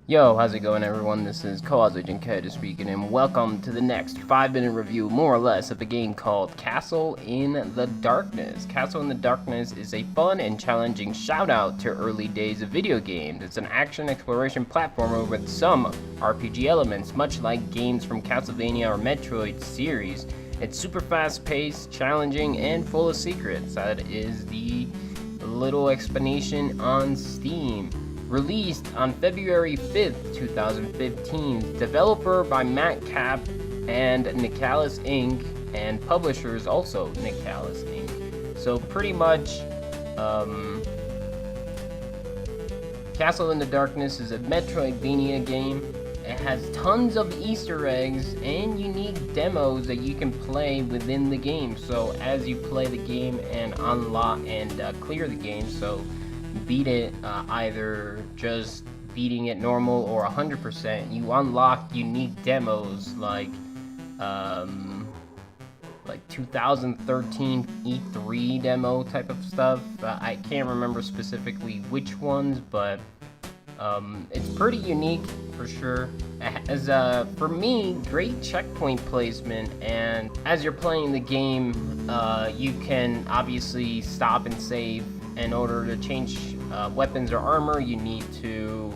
Yo, how's it going everyone? This is Agent K speaking, and welcome to the next 5-minute review, more or less, of a game called Castle in the Darkness. Castle in the Darkness is a fun and challenging shout-out to early days of video games. It's an action exploration platformer with some RPG elements, much like games from Castlevania or Metroid series. It's super fast-paced, challenging, and full of secrets. That is the little explanation on Steam. Released on February 5th, 2015, developer by Matt Cap and Nicalis Inc., and publishers also Nicalis Inc. So pretty much, Castle in the Darkness is a Metroidvania game. It has tons of Easter eggs and unique demos that you can play within the game. So as you play the game and unlock and clear the game, so beat it, either just beating it normal or 100%, you unlock unique demos like 2013 E3 demo type of stuff. I can't remember specifically which ones, but it's pretty unique for sure. As for me, great checkpoint placement, and as you're playing the game, you can obviously stop and save. In order to change weapons or armor, you need to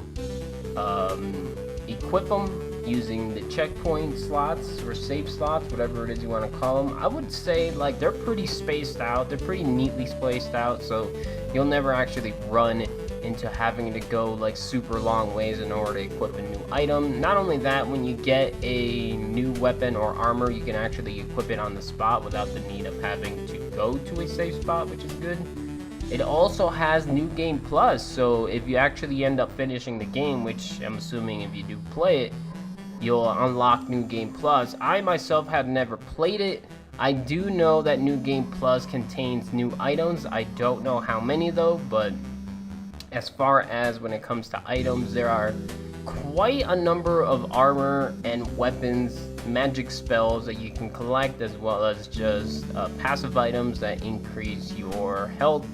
equip them using the checkpoint slots or save slots, whatever it is you want to call them. I would say like they're pretty spaced out. They're pretty neatly spaced out, so you'll never actually run into having to go like super long ways in order to equip a new item. Not only that, when you get a new weapon or armor, you can actually equip it on the spot without the need of having to go to a safe spot, which is good. It also has New Game Plus, so if you actually end up finishing the game, which I'm assuming if you do play it, you'll unlock New Game Plus. I myself have never played it. I do know that New Game Plus contains new items. I don't know how many though, but as far as when it comes to items, there are quite a number of armor and weapons, magic spells that you can collect, as well as just passive items that increase your health,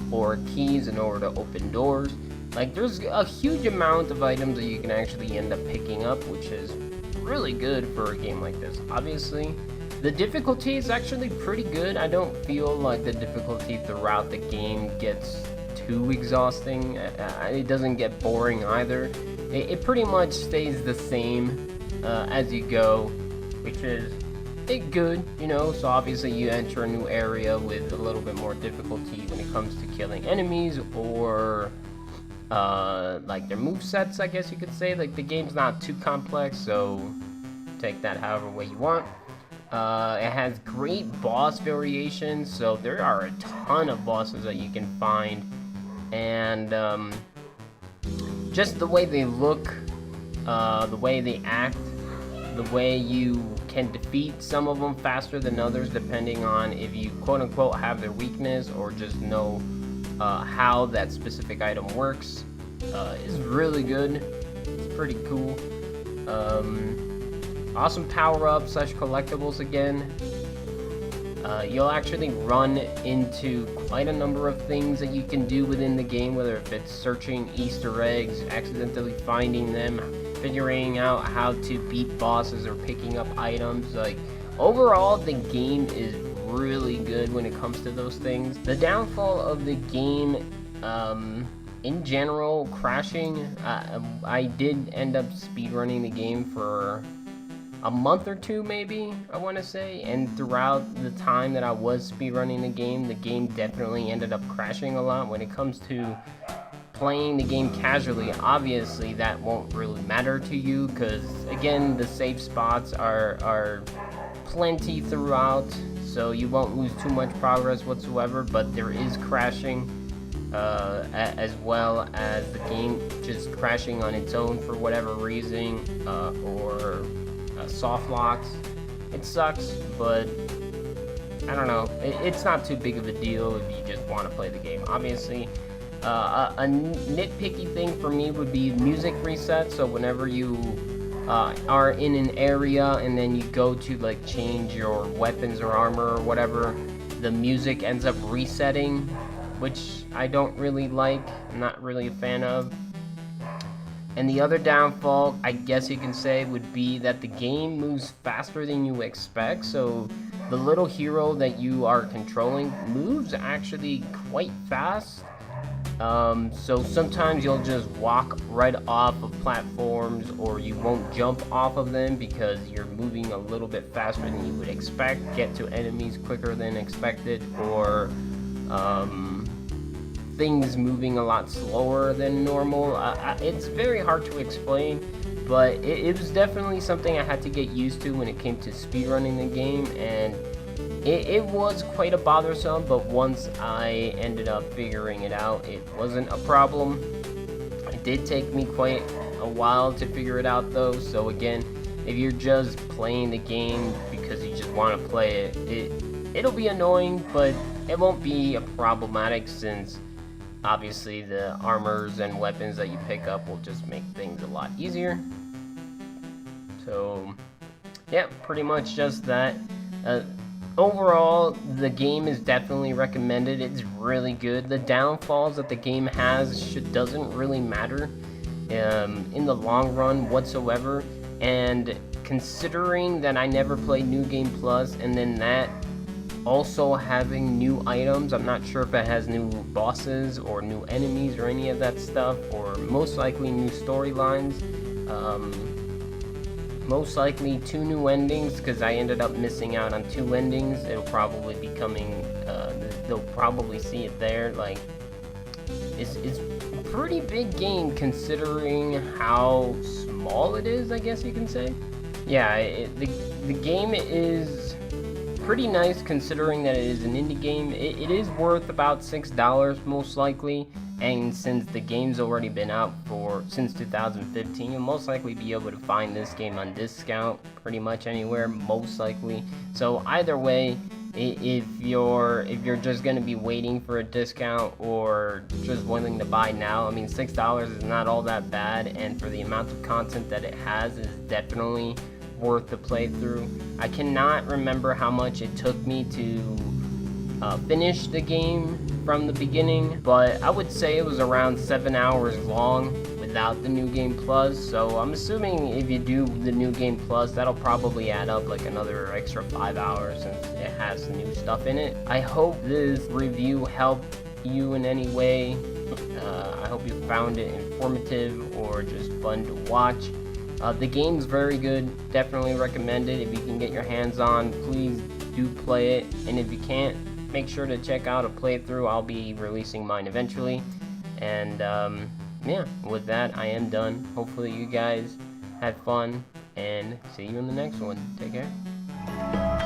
or keys in order to open doors. Like, there's a huge amount of items that you can actually end up picking up, which is really good for a game like this. Obviously, the difficulty is actually pretty good. I don't feel like the difficulty throughout the game gets too exhausting. It doesn't get boring either. It pretty much stays the same as you go, which is good, you know. So obviously you enter a new area with a little bit more difficulty when it comes to killing enemies, or like their movesets, I guess you could say. Like, the game's not too complex, so take that however way you want. It has great boss variations, so there are a ton of bosses that you can find, and just the way they look, the way they act, the way you can defeat some of them faster than others, depending on if you quote-unquote have their weakness or just know how that specific item works, is really good. It's pretty cool. Awesome power-ups / collectibles again. You'll actually run into quite a number of things that you can do within the game, whether if it's searching Easter eggs, accidentally finding them, figuring out how to beat bosses, or picking up items. Like, overall, the game is really good when it comes to those things. The downfall of the game, in general, crashing. I did end up speedrunning the game for a month or two, maybe, I want to say, and throughout the time that I was speedrunning the game definitely ended up crashing a lot. When it comes to playing the game casually, obviously that won't really matter to you, because again, the safe spots are plenty throughout, so you won't lose too much progress whatsoever. But there is crashing, as well as the game just crashing on its own for whatever reason, or soft locks. It sucks, but I don't know, it's not too big of a deal if you just want to play the game. Obviously, a nitpicky thing for me would be music reset. So whenever you are in an area and then you go to like change your weapons or armor or whatever, the music ends up resetting, which I don't really like. I'm not really a fan of. And the other downfall, I guess you can say, would be that the game moves faster than you expect. So the little hero that you are controlling moves actually quite fast. So sometimes you'll just walk right off of platforms, or you won't jump off of them because you're moving a little bit faster than you would expect, get to enemies quicker than expected, or things moving a lot slower than normal. It's very hard to explain, but it was definitely something I had to get used to when it came to speedrunning the game, and it was quite a bothersome, but once I ended up figuring it out, it wasn't a problem. It did take me quite a while to figure it out though, so again, if you're just playing the game because you just want to play it, it'll be annoying, but it won't be problematic, since obviously the armors and weapons that you pick up will just make things a lot easier. So yeah, pretty much just that. Overall, the game is definitely recommended. It's really good. The downfalls that the game has doesn't really matter in the long run whatsoever. And considering that I never played New Game Plus, and then that also having new items, I'm not sure if it has new bosses or new enemies or any of that stuff, or most likely new storylines. Most likely 2 new endings, because I ended up missing out on 2 endings. It'll probably be coming, they'll probably see it there. Like, it's a pretty big game considering how small it is, I guess you can say. Yeah, the game is pretty nice considering that it is an indie game. It is worth about $6 most likely. And since the game's already been out since 2015, you'll most likely be able to find this game on discount pretty much anywhere, most likely. So either way, if you're just gonna be waiting for a discount or just willing to buy now, I mean, $6 is not all that bad, and for the amount of content that it has, is definitely worth the playthrough. I cannot remember how much it took me to finish the game from the beginning, but I would say it was around 7 hours long without the New Game Plus. So I'm assuming if you do the New Game Plus, that'll probably add up like another extra 5 hours, since it has new stuff in it. I hope this review helped you in any way. I hope you found it informative or just fun to watch. The game's very good, definitely recommend it. If you can get your hands on, please do play it, and if you can't, make sure to check out a playthrough. I'll be releasing mine eventually. And yeah, with that, I am done. Hopefully you guys had fun, and see you in the next one. Take care.